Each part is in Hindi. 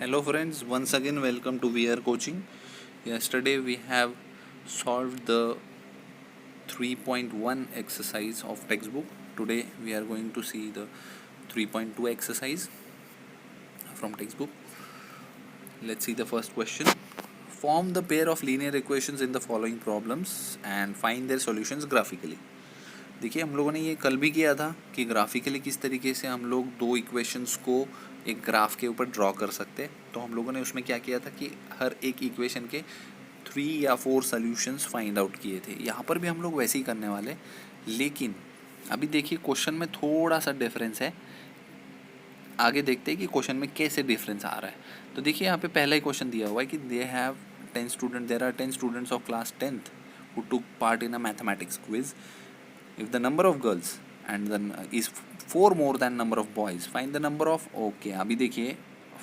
Hello friends, once again welcome to VR Coaching. Yesterday we have solved the 3.1 exercise of textbook. Today we are going to see the 3.2 exercise from textbook. Let's see the first question. Form the pair of linear equations in the following problems and find their solutions graphically. देखिए हम लोगों ने ये कल भी किया था कि ग्राफिकली किस तरीके से हम लोग दो इक्वेशंस को एक ग्राफ के ऊपर ड्रॉ कर सकते हैं. तो हम लोगों ने उसमें क्या किया था कि हर एक इक्वेशन के 3 या 4 सॉल्यूशंस फाइंड आउट किए थे. यहाँ पर भी हम लोग वैसे ही करने वाले, लेकिन अभी देखिए क्वेश्चन में थोड़ा सा डिफरेंस है. आगे देखते हैं कि क्वेश्चन में कैसे डिफरेंस आ रहा है. तो देखिए यहाँ पे पहला ही क्वेश्चन दिया हुआ है कि there are 10 students of class 10th who took part in a mathematics quiz. If the number of girls and then is 4 more than number of boys, find the number of. Okay, अभी देखिए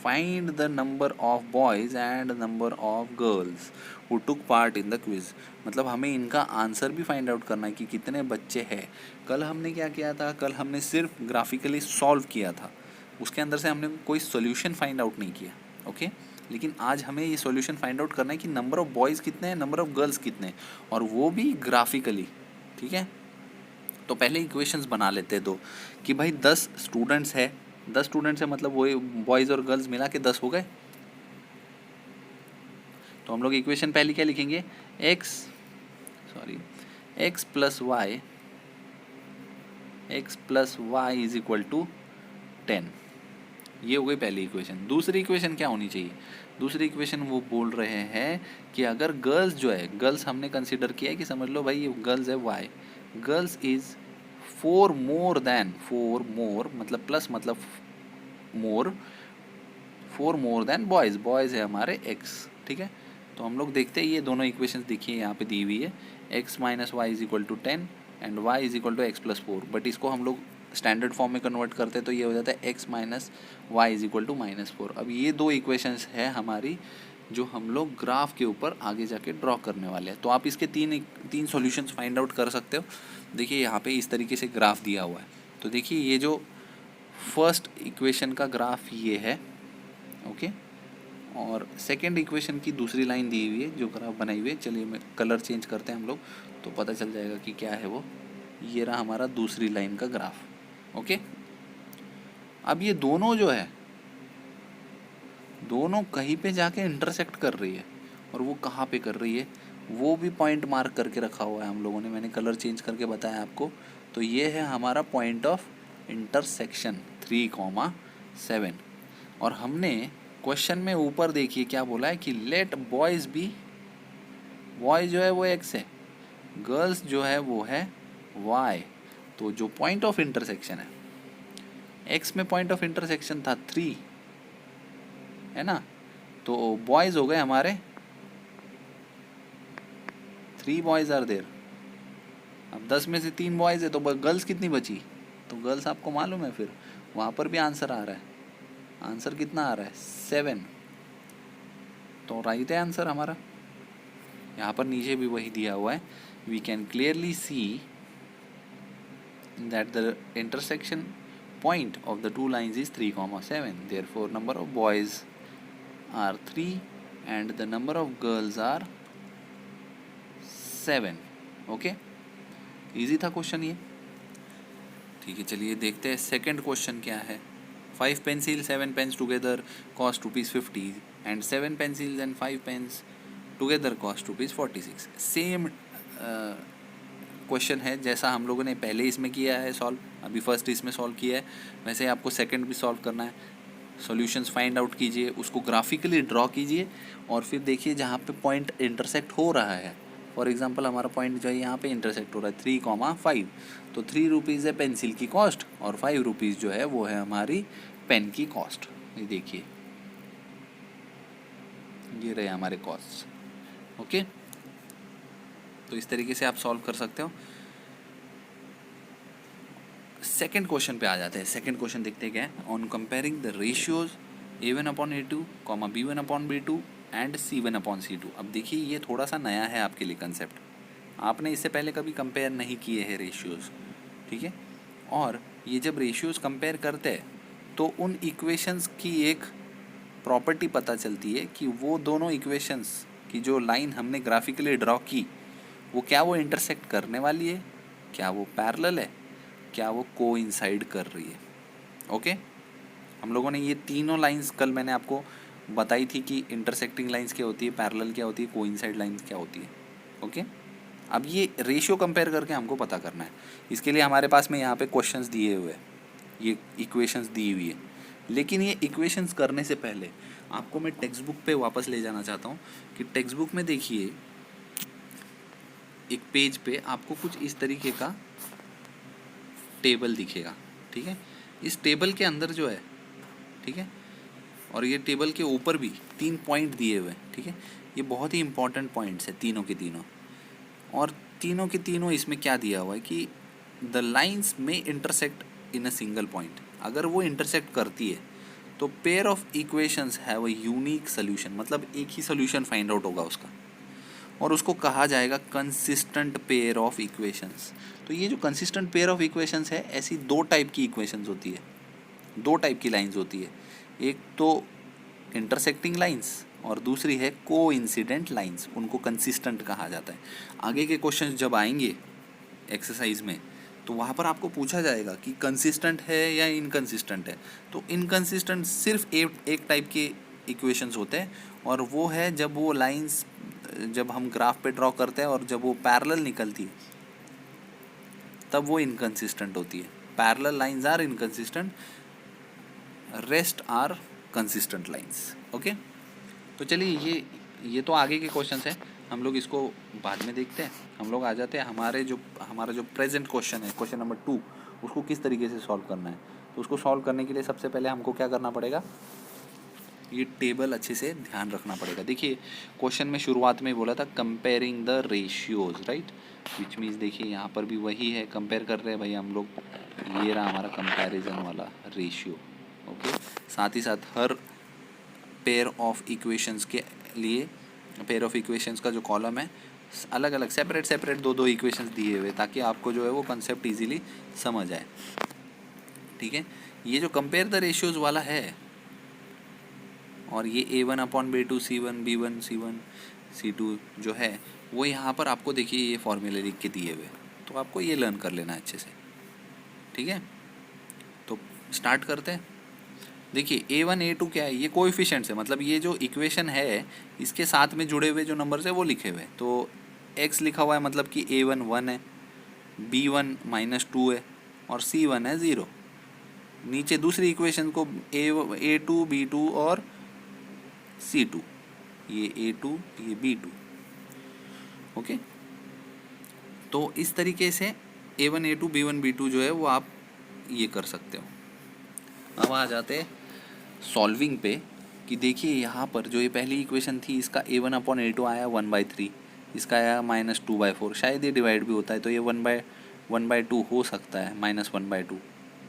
find the number of boys and number of girls who took part in the quiz. मतलब हमें इनका आंसर भी फाइंड आउट करना है कि कितने बच्चे हैं. कल हमने क्या किया था, कल हमने सिर्फ ग्राफिकली सॉल्व किया था, उसके अंदर से हमने कोई सोल्यूशन फाइंड आउट नहीं किया. ओके लेकिन आज हमें ये सॉल्यूशन फाइंड आउट करना है कि नंबर ऑफ बॉयज़ कितने हैं, नंबर ऑफ गर्ल्स कितने हैं, और वो भी ग्राफिकली. ठीक है, तो पहले इक्वेशंस बना लेते हैं दो कि भाई 10 स्टूडेंट्स है. 10 स्टूडेंट्स है मतलब वही बॉयज़ और गर्ल्स मिला के 10 हो गए. तो हम लोग इक्वेशन पहले क्या लिखेंगे, x plus y is equal to 10. ये हो गई पहली इक्वेशन. दूसरी इक्वेशन क्या होनी चाहिए, दूसरी इक्वेशन वो बोल रहे हैं कि अगर गर्ल्स जो है, गर्ल्स हमने कंसिडर किया है कि समझ लो भाई ये गर्ल्स है वाई, गर्ल्स इज 4 मोर मतलब प्लस मतलब मोर, 4 मोर देन बॉयज़, बॉयज़ है हमारे एक्स. ठीक है, तो हम लोग देखते हैं ये दोनों इक्वेशंस देखिए यहाँ पे दी हुई है, x minus y is equal to 10 and y is equal to x plus 4. But इसको हम लोग स्टैंडर्ड फॉर्म में कन्वर्ट करते हैं तो ये हो जाता है x minus y is equal to -4. अब ये दो इक्वेशंस है हमारी जो हम लोग ग्राफ के ऊपर आगे जाके ड्रॉ करने वाले हैं. तो आप इसके तीन सॉल्यूशंस फाइंड आउट कर सकते हो. देखिए यहाँ पे इस तरीके से ग्राफ दिया हुआ है. तो देखिए ये जो फर्स्ट इक्वेशन का ग्राफ ये है. ओके, और सेकेंड इक्वेशन की दूसरी लाइन दी हुई है जो ग्राफ बनाई हुई है. चलिए मैं कलर चेंज करते हैं हम लोग तो पता चल जाएगा कि क्या है वो. ये रहा हमारा दूसरी लाइन का ग्राफ. ओके, अब ये दोनों जो है, दोनों कहीं पे जाके इंटरसेक्ट कर रही है, और वो कहाँ पे कर रही है वो भी पॉइंट मार्क करके रखा हुआ है हम लोगों ने. मैंने कलर चेंज करके बताया आपको. तो ये है हमारा पॉइंट ऑफ इंटरसेक्शन 3,7. और हमने क्वेश्चन में ऊपर देखिए क्या बोला है कि लेट बॉयज़ बी, बॉयज़ जो है वो एक्स है, गर्ल्स जो है वो है वाई. तो जो पॉइंट ऑफ इंटरसेक्शन है, एक्स में पॉइंट ऑफ इंटरसेक्शन था 3 है ना, तो बॉयज़ हो गए हमारे 3 बॉयज़ आर देयर. अब 10 में से 3 बॉयज़ है तो गर्ल्स कितनी बची, तो गर्ल्स आपको मालूम है, फिर वहाँ पर भी आंसर आ रहा है. आंसर कितना आ रहा है 7. तो राइट है आंसर हमारा. यहाँ पर नीचे भी वही दिया हुआ है. We can clearly see that the intersection point of the two lines is 3,7. Therefore number of boys are 3 and the number of girls are 7. Okay, easy था क्वेश्चन ये. ठीक है, चलिए देखते हैं सेकंड क्वेश्चन क्या है. 5 pencils 7 pens together cost ₹50 and 7 pencils and 5 pens together cost ₹46. Same question है जैसा हम लोगों ने पहले इसमें किया है सॉल्व, अभी फर्स्ट इसमें सॉल्व किया है, वैसे ही आपको सेकंड भी सॉल्व करना है. सॉल्यूशंस फाइंड आउट कीजिए, उसको ग्राफिकली ड्रॉ कीजिए, और फिर देखिए जहाँ पे पॉइंट इंटरसेक्ट हो रहा है. फॉर एग्जांपल हमारा पॉइंट जो है यहाँ पे इंटरसेक्ट हो रहा है 3,5. तो 3 रुपीज़ है पेंसिल की कॉस्ट और 5 रुपीज़ जो है वो है हमारी पेन की कॉस्ट. ये देखिए ये रहे हमारे कॉस्ट. ओके, तो इस तरीके से आप सॉल्व कर सकते हो. सेकेंड क्वेश्चन पे आ जाते हैं. सेकेंड क्वेश्चन देखते हैं क्या है. On comparing the ratios A1/A2, B1/B2 and C1/C2. अब देखिए ये थोड़ा सा नया है आपके लिए कंसेप्ट, आपने इससे पहले कभी कंपेयर नहीं किए हैं रेशियोज. ठीक है, और ये जब रेशियोज कंपेयर करते हैं तो उन इक्वेशंस की एक प्रॉपर्टी पता चलती है कि वो दोनों इक्वेशंस की जो लाइन हमने ग्राफिकली ड्रॉ की वो क्या वो इंटरसेक्ट करने वाली है, क्या वो पैरेलल है, क्या वो कोइंसाइड कर रही है। ओके, हम लोगों ने ये तीनों लाइंस कल मैंने आपको बताई थी कि इंटरसेक्टिंग लाइंस क्या होती है, पैरेलल क्या होती है, कोइंसाइड लाइंस क्या होती है। ओके, अब ये रेशियो कंपेयर करके हमको पता करना है। इसके लिए हमारे पास में यहाँ पे क्वेश्चंस दिए हुए हैं, ये इक्वेशंस दी हुई है। लेकिन ये इक्वेशंस करने से पहले आपको मैं टेक्स्ट बुक पे वापस ले जाना चाहता हूँ कि टेक्स्ट बुक में देखिए एक पेज पे आपको कुछ इस तरीके का टेबल दिखेगा। ठीक है, इस टेबल के अंदर जो है, ठीक है, और ये टेबल के ऊपर भी 3 पॉइंट दिए हुए हैं। ठीक है, ये बहुत ही इंपॉर्टेंट पॉइंट्स है तीनों के तीनों, और तीनों के तीनों इसमें क्या दिया हुआ है कि द लाइंस में intersect in a single point. अगर वो इंटरसेक्ट करती है तो pair of equations have a unique solution, मतलब एक ही सोल्यूशन फाइंड आउट होगा उसका, और उसको कहा जाएगा कंसिस्टेंट पेयर ऑफ इक्वेशंस। तो ये जो कंसिस्टेंट पेयर ऑफ इक्वेशंस है, ऐसी दो टाइप की इक्वेशंस होती है, दो टाइप की लाइंस होती है। एक तो इंटरसेक्टिंग लाइंस और दूसरी है कोइंसिडेंट लाइंस, उनको कंसिस्टेंट कहा जाता है। आगे के क्वेश्चंस जब आएंगे एक्सरसाइज में तो वहाँ पर आपको पूछा जाएगा कि कंसिस्टेंट है या इनकंसिस्टेंट है। तो इनकंसिस्टेंट सिर्फ एक टाइप के इक्वेशंस होते हैं, और वो है जब वो लाइंस, जब हम ग्राफ पे ड्रॉ करते हैं और जब वो पैरेलल निकलती है तब वो इनकंसिस्टेंट होती है। Parallel lines are inconsistent, rest are consistent lines. Okay, तो चलिए ये तो आगे के क्वेश्चंस हैं, हम लोग इसको बाद में देखते हैं। हम लोग आ जाते हैं हमारा जो प्रेजेंट क्वेश्चन है, क्वेश्चन नंबर 2, उसको किस तरीके से सॉल्व करना है। तो उसको सॉल्व करने के लिए सबसे पहले हमको क्या करना पड़ेगा, ये टेबल अच्छे से ध्यान रखना पड़ेगा। देखिए क्वेश्चन में शुरुआत में बोला था comparing the ratios, right, which means देखिए यहाँ पर भी वही है, कंपेयर कर रहे हैं भाई हम लोग। ये रहा हमारा कंपैरिजन वाला रेशियो। ओके, साथ ही साथ हर पेयर ऑफ इक्वेशंस के लिए, पेयर ऑफ इक्वेशंस का जो कॉलम है अलग अलग सेपरेट दो इक्वेशंस दिए हुए, ताकि आपको जो है वो कंसेप्ट इजीली समझ आए। ठीक है, ये जो कंपेयर द रेशियोज वाला है, और ये A1/B2 C1 B1 C1 C2 जो है वो यहाँ पर आपको देखिए ये फॉर्मूले लिख के दिए हुए, तो आपको ये लर्न कर लेना अच्छे से। ठीक है, तो स्टार्ट करते हैं। देखिए A1 A2 क्या है, ये कोएफिशिएंट्स है, मतलब ये जो इक्वेशन है इसके साथ में जुड़े हुए जो नंबर्स है वो लिखे हुए हैं। तो x लिखा हुआ है मतलब कि A1 1 है, B1 -2 है, और C1 है 0। नीचे दूसरी इक्वेशन को A2 B2 और C2, ये A2 ये B2। ओके, तो इस तरीके से A1 A2 B1 B2 जो है वो आप ये कर सकते हो। अब आ जाते हैं सॉल्विंग पे कि देखिए यहाँ पर जो ये पहली इक्वेशन थी इसका A1/A2 आया 1/3, इसका आया -2/4। शायद ये डिवाइड भी होता है तो ये 1/2 हो सकता है, -1/2।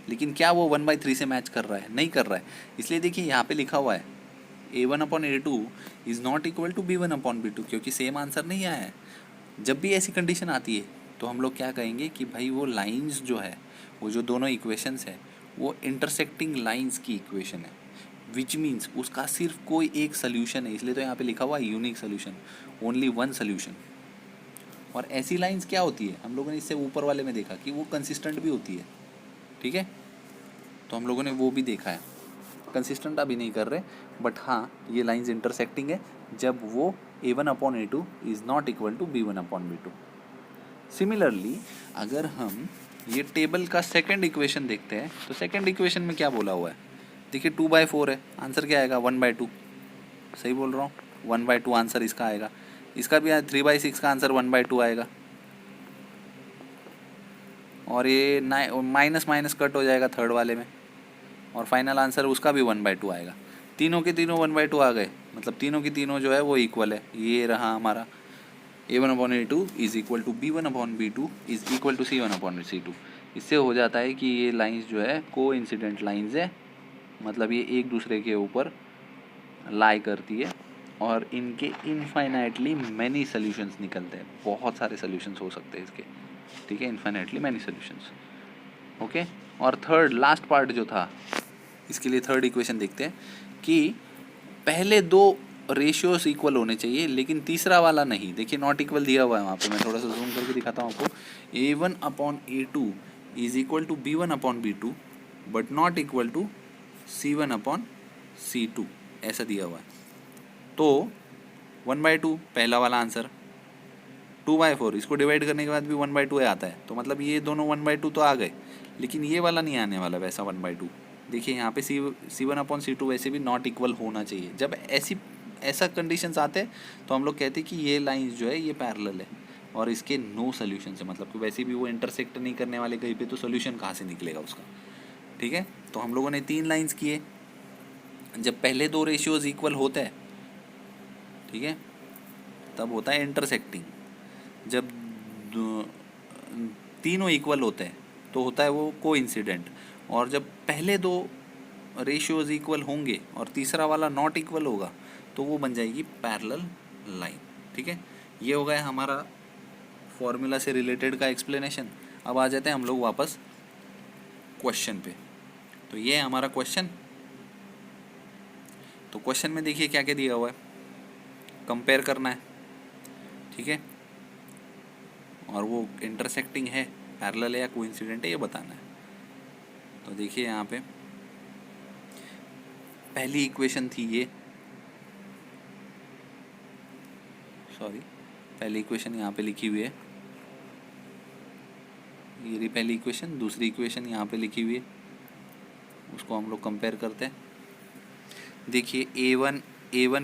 लेकिन क्या वो 1/3 से मैच कर रहा है? नहीं कर रहा है। इसलिए देखिए यहाँ पे लिखा हुआ है A1/A2 is not equal to B1/B2, क्योंकि सेम आंसर नहीं आया है। जब भी ऐसी कंडीशन आती है तो हम लोग क्या कहेंगे कि भाई वो लाइंस जो है, वो जो दोनों इक्वेशंस है वो इंटरसेक्टिंग लाइंस की इक्वेशन है, विच मीन्स उसका सिर्फ कोई एक सोल्यूशन है। इसलिए तो यहाँ पे लिखा हुआ है unique solution, only one solution. और ऐसी लाइंस क्या होती है, हम लोगों ने इससे ऊपर वाले में देखा कि वो कंसिस्टेंट भी होती है। ठीक है, तो हम लोगों ने वो भी देखा है, कंसिस्टेंट अभी नहीं कर रहे, बट हाँ ये लाइंस इंटरसेक्टिंग है जब वो A1/A2 is not equal to B1/B2। Similarly अगर हम ये टेबल का सेकंड इक्वेशन देखते हैं तो सेकंड इक्वेशन में क्या बोला हुआ है, देखिए 2/4 है, आंसर क्या आएगा 1/2। सही बोल रहा हूँ, 1/2 आंसर इसका आएगा। इसका भी 3/6 का आंसर 1/2 आएगा, और ये माइनस माइनस कट हो जाएगा थर्ड वाले में, और फाइनल आंसर उसका भी 1/2 आएगा। तीनों के तीनों 1/2 आ गए, मतलब तीनों की तीनों जो है वो इक्वल है। ये रहा हमारा A1/A2 is equal to B1/B2 is equal to C1/C2। इससे हो जाता है कि ये लाइंस जो है को इंसिडेंट लाइंस है, मतलब ये एक दूसरे के ऊपर लाई करती है, और इनके इनफाइनाइटली मैनी सोल्यूशंस निकलते हैं। बहुत सारे सोल्यूशंस हो सकते हैं इसके। ठीक है, इनफाइनाइटली मैनी सोल्यूशंस। ओके, और थर्ड लास्ट पार्ट जो था इसके लिए थर्ड इक्वेशन देखते हैं कि पहले दो रेशियोज इक्वल होने चाहिए लेकिन तीसरा वाला नहीं। देखिए नॉट इक्वल दिया हुआ है वहाँ पे, मैं थोड़ा सा जूम करके दिखाता हूँ आपको। A1/A2 is equal to B1/B2 but not equal to C1/C2, ऐसा दिया हुआ है। तो 1/2 पहला वाला आंसर, 2/4 इसको डिवाइड करने के बाद भी 1/2 आता है, तो मतलब ये दोनों 1/2 तो आ गए, लेकिन ये वाला नहीं आने वाला वैसा 1/2। देखिए यहाँ पे C1/C2 वैसे भी नॉट इक्वल होना चाहिए। जब ऐसा कंडीशंस आते हैं तो हम लोग कहते हैं कि ये लाइन जो है ये पैरेलल है और इसके नो सोल्यूशन है, मतलब कि वैसे भी वो इंटरसेक्ट नहीं करने वाले कहीं पे, तो सोल्यूशन कहाँ से निकलेगा उसका। ठीक है, तो हम लोगों ने 3 लाइंस किए। जब पहले दो रेशियोज इक्वल होते हैं, ठीक है, तब होता है इंटरसेक्टिंग। जब तीनों इक्वल होते हैं तो होता है वो कोइंसिडेंट। और जब पहले दो रेशियोज इक्वल होंगे और तीसरा वाला नॉट इक्वल होगा तो वो बन जाएगी पैरेलल लाइन। ठीक है, ये हो गया हमारा फॉर्मूला से रिलेटेड का एक्सप्लेनेशन। अब आ जाते हैं हम लोग वापस क्वेश्चन पे। तो ये है हमारा क्वेश्चन। तो क्वेश्चन में देखिए क्या क्या दिया हुआ है, कंपेयर करना है, ठीक है, और वो इंटरसेक्टिंग है, पैरेलल है या कोइंसिडेंट है, ये बताना है। तो देखिए यहाँ पे पहली इक्वेशन थी ये, सॉरी पहली इक्वेशन यहाँ पे लिखी हुई है, ये रही पहली इक्वेशन। दूसरी इक्वेशन यहाँ पे लिखी हुई है, उसको हम लोग कंपेयर करते हैं। देखिए A1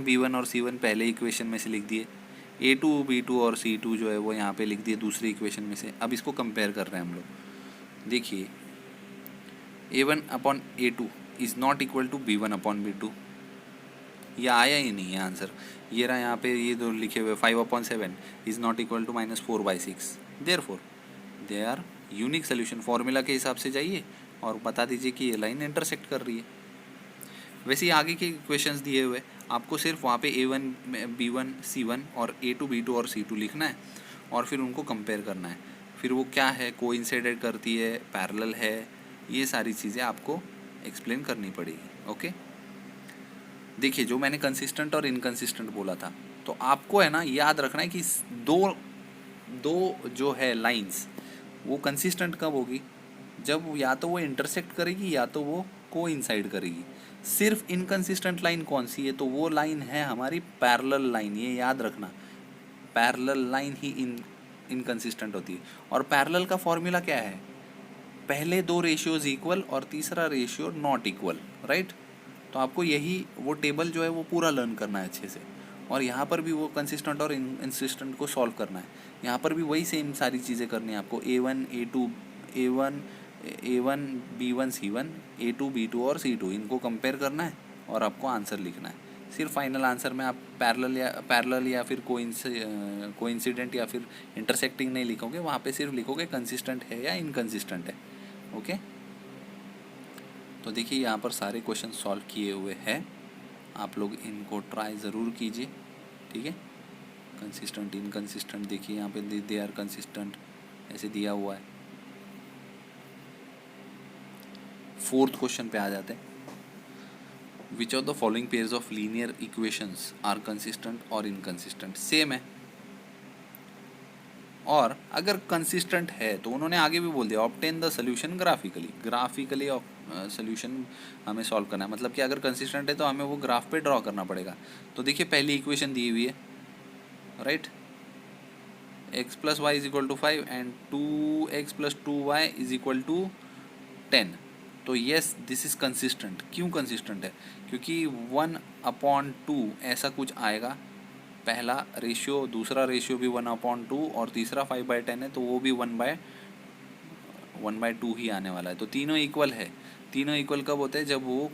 B1 और C1 पहले इक्वेशन में से लिख दिए, A2 B2 और C2 जो है वो यहाँ पे लिख दिए दूसरी इक्वेशन में से। अब इसको कंपेयर कर रहे हैं हम लोग। देखिए A1/A2 is not equal to B1/B2, ये आया ही नहीं है आंसर। ये रहा यहाँ पे, ये दो लिखे हुए 5/7 is not equal to -4/6। Therefore they are unique solution. Formula के हिसाब से जाइए और बता दीजिए कि ये लाइन इंटरसेक्ट कर रही है। वैसे ही आगे के क्वेश्चंस दिए हुए, आपको सिर्फ वहाँ पे A1 B1 C1 और A2 B2 और C2 लिखना है और फिर उनको कंपेयर करना है। फिर वो क्या है, कोइंसाइड करती है, पैरेलल है, ये सारी चीज़ें आपको एक्सप्लेन करनी पड़ेगी। ओके, देखिए जो मैंने कंसिस्टेंट और इनकंसिस्टेंट बोला था, तो आपको है ना याद रखना है कि दो दो जो है लाइंस वो कंसिस्टेंट कब होगी, जब या तो वो इंटरसेक्ट करेगी या तो वो कोइंसाइड करेगी। सिर्फ इनकंसिस्टेंट लाइन कौन सी है, तो वो लाइन है हमारी पैरेलल लाइन। ये याद रखना, पैरेलल लाइन ही इनकंसिस्टेंट होती है। और पैरेलल का फॉर्मूला क्या है, पहले दो रेशियोज इक्वल और तीसरा रेशियो नॉट इक्वल, राइट। तो आपको यही वो टेबल जो है वो पूरा लर्न करना है अच्छे से। और यहाँ पर भी वो कंसिस्टेंट और इनकंसिस्टेंट को सॉल्व करना है। यहाँ पर भी वही सेम सारी चीज़ें करनी है आपको। A1 B1 C1, A2 B2 और C2 इनको कंपेयर करना है और आपको आंसर लिखना है। सिर्फ फाइनल आंसर में आप पैरेलल या फिर कोइंसिडेंट या फिर इंटरसेक्टिंग नहीं लिखोगे, वहाँ पे सिर्फ लिखोगे कंसिस्टेंट है या इनकंसिस्टेंट है। ओके, तो देखिए यहाँ पर सारे क्वेश्चन सॉल्व किए हुए हैं, आप लोग इनको ट्राई ज़रूर कीजिए। ठीक है, कंसिस्टेंट इनकंसिस्टेंट देखिए यहाँ पे दे आर कंसिस्टेंट ऐसे दिया हुआ है। फोर्थ क्वेश्चन पे आ जाते हैं। Which of the following pairs of linear equations are consistent और इनकंसिस्टेंट, सेम है। और अगर कंसिस्टेंट है तो उन्होंने आगे भी बोल दिया obtain the solution graphically solution हमें सॉल्व करना है। मतलब कि अगर कंसिस्टेंट है तो हमें वो ग्राफ पे ड्रॉ करना पड़ेगा। तो देखिए पहली इक्वेशन दी हुई है, right, x + y = 5 and 2x + 2y = 10। तो येस दिस इज़ कंसिस्टेंट। क्यों कंसिस्टेंट है, क्योंकि 1/2 ऐसा कुछ आएगा, पहला रेशियो, दूसरा रेशियो भी 1/2 और तीसरा 5/10 है, तो वो भी 1/2 ही आने वाला है। तो तीनों इक्वल है। तीनों इक्वल कब होते हैं, जब वो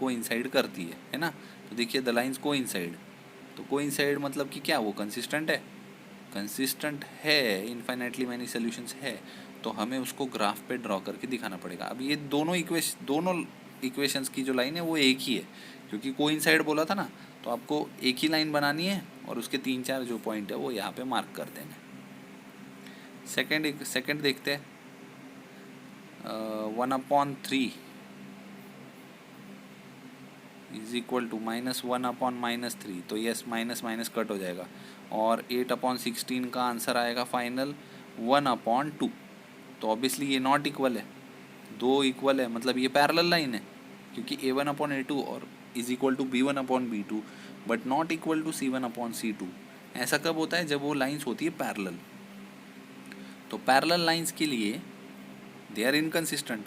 कोइंसाइड करती है ना। तो देखिए द लाइन्स कोइंसाइड, तो कोइंसाइड मतलब कि क्या, वो कंसिस्टेंट है। कंसिस्टेंट है, इनफाइनाइटली मैनी सॉल्यूशंस है, तो हमें उसको ग्राफ पे ड्रॉ करके दिखाना पड़ेगा। अब ये दोनों इक्वेशंस की जो लाइन है वो एक ही है, क्योंकि कोइंसाइड बोला था ना, तो आपको एक ही लाइन बनानी है और उसके 3-4 जो पॉइंट है वो यहाँ पे मार्क कर देना। सेकंड देखते हैं, 1/3 इज इक्वल टू -1/-3, तो यस माइनस माइनस कट हो जाएगा और 8/16 का आंसर आएगा फाइनल 1/2। तो ऑब्वियसली ये नॉट इक्वल है, दो इक्वल है मतलब ये पैरेलल लाइन है, क्योंकि A1/A2 और is equal to B1/B2 but not equal to C1/C2। ऐसा कब होता है? जब वो लाइंस होती है पैरेलल। तो पैरेलल लाइंस के लिए दे आर इनकंसिस्टेंट,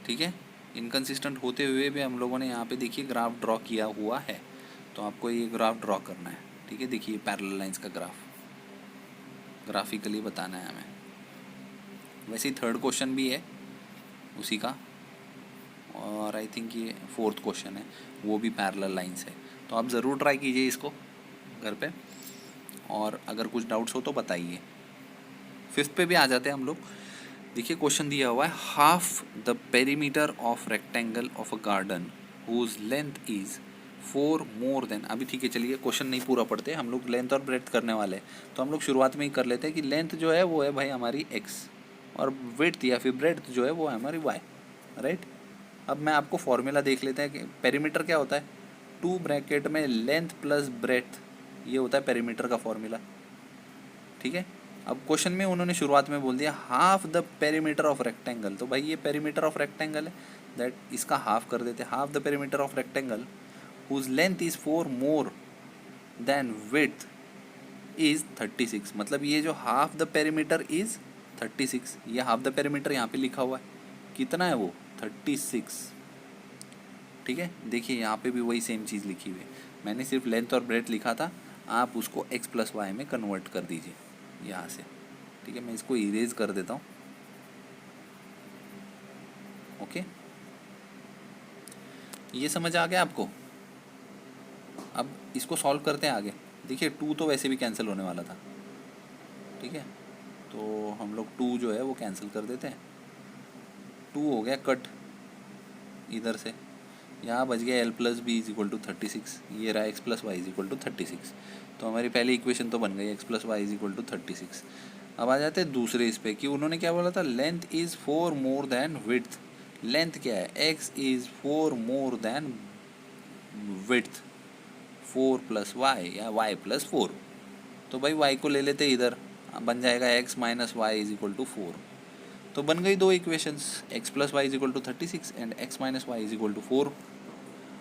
ठीक है। इनकंसिस्टेंट होते हुए भी हम लोगों ने यहाँ पे देखिए ग्राफ ड्रॉ किया हुआ है, तो आपको ये ग्राफ ड्रॉ करना है, ठीक है। देखिए पैरेलल लाइंस का ग्राफिकली बताना है हमें। वैसे ही थर्ड क्वेश्चन भी है उसी का, और आई थिंक ये फोर्थ क्वेश्चन है, वो भी पैरेलल लाइंस है। तो आप ज़रूर ट्राई कीजिए इसको घर पे, और अगर कुछ डाउट्स हो तो बताइए। फिफ्थ पे भी आ जाते हैं हम लोग। देखिए क्वेश्चन दिया हुआ है, half the perimeter of rectangle of a garden whose length is 4 more than. अभी ठीक है, चलिए क्वेश्चन नहीं पूरा पढ़ते, हम लोग लेंथ और ब्रेड्थ करने वाले हैं, तो हम लोग शुरुआत में ही कर लेते हैं कि लेंथ जो है वो है भाई हमारी x, और विड्थ या फिर ब्रेड्थ जो है वो है हमारी y, राइट। अब मैं आपको फॉर्मूला देख लेते हैं कि पेरीमीटर क्या होता है। 2 ब्रैकेट में लेंथ प्लस ब्रेड्थ, ये होता है पेरीमीटर का फॉर्मूला, ठीक है। अब क्वेश्चन में उन्होंने शुरुआत में बोल दिया half the perimeter of rectangle, तो भाई ये पेरीमीटर ऑफ रेक्टेंगल है, दैट इसका हाफ कर देते हैं। Half the perimeter of rectangle whose length is 4 more than width is 36, मतलब ये जो हाफ द पेरीमीटर इज 36, ये हाफ द पेरीमीटर यहाँ पे लिखा हुआ है, कितना है वो 36, ठीक है। देखिए यहाँ पे भी वही सेम चीज़ लिखी हुई है, मैंने सिर्फ लेंथ और ब्रेड्थ लिखा था, आप उसको x + y में कन्वर्ट कर दीजिए यहाँ से, ठीक है। मैं इसको इरेज कर देता हूँ, ओके। ये समझ आ गया आपको? अब इसको सॉल्व करते हैं आगे। देखिए 2 तो वैसे भी कैंसिल होने वाला था, ठीक है, तो हम लोग 2 जो है वो कैंसिल कर देते हैं। 2 हो गया कट इधर से, यहाँ बच गया l + b = 36, ये रहा x + y = 36। तो हमारी पहली इक्वेशन तो बन गई x + y = 36। अब आ जाते हैं दूसरे इस पे कि उन्होंने क्या बोला था, length is 4 more than width. Length क्या है, x is 4 more than width, 4 + y या y + 4। तो भाई y को ले लेते इधर, बन जाएगा x - y = 4। तो बन गई दो equations, x + y = 36 and x - y = 4।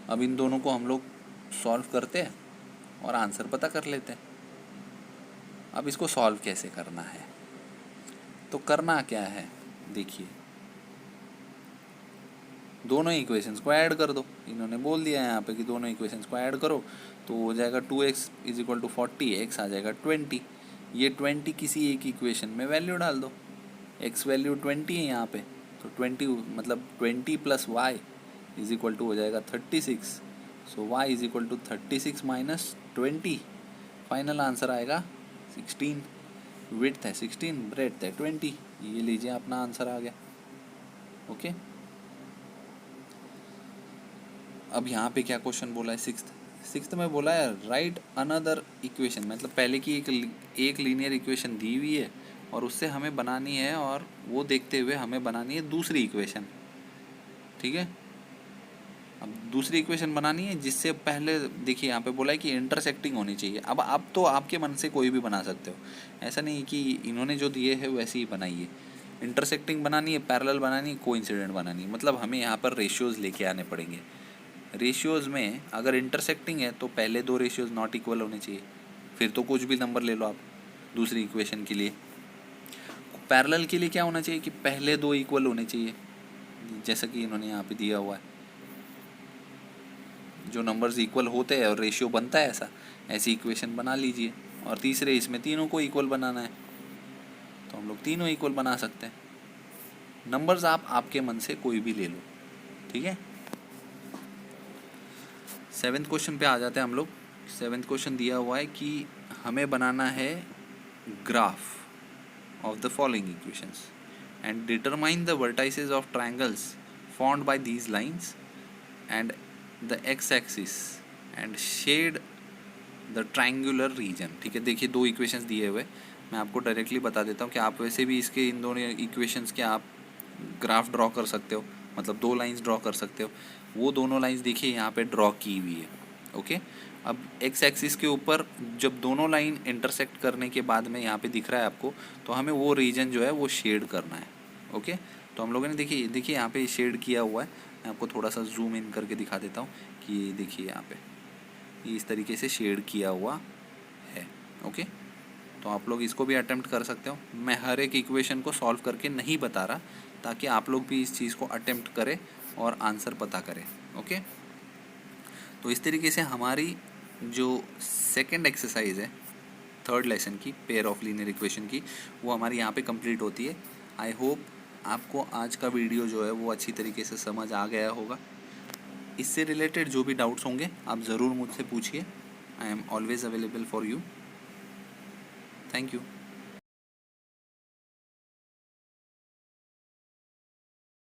अब इन दोनों को हम लोग सॉल्व करते हैं और आंसर पता कर लेते हैं। अब इसको सॉल्व कैसे करना है, तो करना क्या है, देखिए दोनों इक्वेशंस को ऐड कर दो। इन्होंने बोल दिया है यहाँ पे कि दोनों इक्वेशंस को ऐड करो, तो हो जाएगा 2x = 40, x आ जाएगा 20। ये 20 किसी एक इक्वेशन में वैल्यू डाल दो, x वैल्यू 20 है यहाँ पे, तो 20 मतलब 20 + y = हो जाएगा 36। सो y = 36 - 20, फाइनल आंसर आएगा 16। विड्थ है 16, ब्रेड्थ है 20, ये लीजिए अपना आंसर आ गया, ओके। अब यहाँ पे क्या क्वेश्चन बोला है, सिक्स्थ में बोला है राइट अनदर इक्वेशन, मतलब पहले की एक लीनियर इक्वेशन दी हुई है और उससे हमें बनानी है, और वो देखते हुए हमें बनानी है दूसरी इक्वेशन, ठीक है। अब दूसरी इक्वेशन बनानी है जिससे पहले देखिए यहाँ पे बोला है कि इंटरसेक्टिंग होनी चाहिए। अब तो आपके मन से कोई भी बना सकते हो, ऐसा नहीं कि इन्होंने जो दिए है वैसे ही बनाइए। इंटरसेक्टिंग बनानी है, पैरेलल बनानी है, कोइंसिडेंट बनानी है, मतलब हमें यहाँ पर रेशियोज़ लेके आने पड़ेंगे। रेशियोज़ में अगर इंटरसेक्टिंग है तो पहले दो रेशियोज़ नॉट इक्वल होने चाहिए, फिर तो कुछ भी नंबर ले लो आप दूसरी इक्वेशन के लिए। पैरेलल के लिए क्या होना चाहिए कि पहले दो इक्वल होने चाहिए, जैसा कि इन्होंने यहाँ पे दिया हुआ है, जो नंबर्स इक्वल होते हैं और रेशियो बनता है ऐसी इक्वेशन बना लीजिए। और तीसरे इसमें तीनों को इक्वल बनाना है, तो हम लोग तीनों इक्वल बना सकते हैं। नंबर्स आप आपके मन से कोई भी ले लो, ठीक है। 7th क्वेश्चन पे आ जाते हैं हम लोग। 7th क्वेश्चन दिया हुआ है कि हमें बनाना है graph of the following equations and determine the vertices of triangles formed by these lines and the x axis and shade the triangular region, ठीक है। देखिए दो इक्वेशंस दिए हुए, मैं आपको डायरेक्टली बता देता हूँ कि आप वैसे भी इसके इन दोनों इक्वेशंस के आप ग्राफ ड्रॉ कर सकते हो, मतलब दो लाइंस ड्रॉ कर सकते हो। वो दोनों लाइंस देखिए यहाँ पे ड्रॉ की हुई है। ओके, अब एक्स एक्सिस के ऊपर जब दोनों लाइन इंटरसेक्ट करने के बाद में यहाँ पे दिख रहा है आपको, तो हमें वो रीजन जो है वो शेड करना है। ओके, तो हम लोगों ने देखिए यहाँ पे शेड किया हुआ है। मैं आपको थोड़ा सा जूम इन करके दिखा देता हूँ कि देखिए यहाँ पे ये इस तरीके से शेड किया हुआ है। ओके, तो आप लोग इसको भी अटेम्प्ट कर सकते हो। मैं हर एक इक्वेशन को सॉल्व करके नहीं बता रहा, ताकि आप लोग भी इस चीज़ को अटेम्प्ट करें और आंसर पता करें। ओके, तो इस तरीके से हमारी जो सेकंड एक्सरसाइज है थर्ड लेसन की, पेयर ऑफ लीनियर इक्वेशन की, वो हमारी यहाँ पे कंप्लीट होती है। आई होप आपको आज का वीडियो जो है वो अच्छी तरीके से समझ आ गया होगा। इससे रिलेटेड जो भी डाउट्स होंगे आप ज़रूर मुझसे पूछिए। I am always available for you. Thank you.